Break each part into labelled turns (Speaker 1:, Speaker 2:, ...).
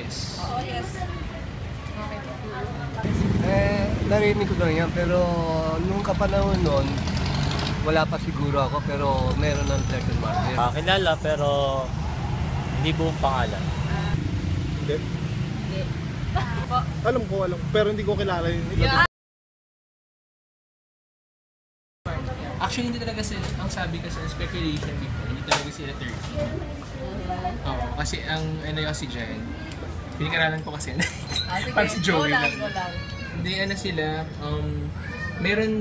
Speaker 1: Yes.
Speaker 2: Oo, yes. Okay po.
Speaker 3: Narinig ko na yan, pero nung kapanahon nun, wala pa siguro ako, pero meron ng second martyr.
Speaker 4: Kilala pero hindi buong pangalan.
Speaker 5: Hindi.
Speaker 2: Hindi. Po.
Speaker 5: Alam ko, pero hindi ko kilala yun.
Speaker 2: Yeah.
Speaker 1: Actually, hindi talaga sila, ang sabi kasi ng speculation before, hindi talaga sila 13. Oo, kasi ang ano yung si Jen, pinikaralan ko kasi
Speaker 2: Sige.
Speaker 1: pag si Joey
Speaker 2: Go lang,
Speaker 1: lang.
Speaker 2: go lang.
Speaker 1: Hindi, ano sila, meron,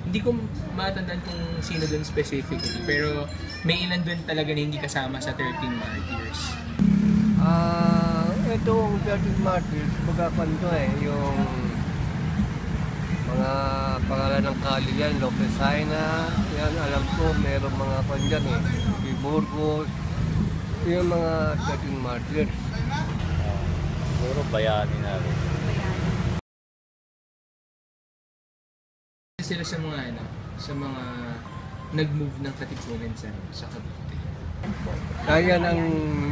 Speaker 1: hindi ko matandaan kung sino dun specifically, pero may ilan dun talaga na hindi kasama sa 13 martyrs.
Speaker 3: Itong 13 martyrs, magapan to yung mga pangalan ng kali yan, Lopez Haina, yan alam ko, meron mga kandyan Burgos, yung mga 13 martyrs.
Speaker 4: Siguro bayani na rin.
Speaker 1: Sila sa mga sa mga nag-move ng katipunan sa Cavite.
Speaker 3: Kaya ang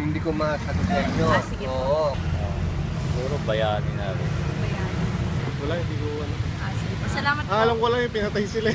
Speaker 3: hindi ko masagot sa inyo.
Speaker 2: Sige po.
Speaker 3: Oo.
Speaker 4: Siguro bayani na rin.
Speaker 5: Wala, hindi ko
Speaker 2: Sige po. Salamat po.
Speaker 5: alam ko lang yung pinatay sila.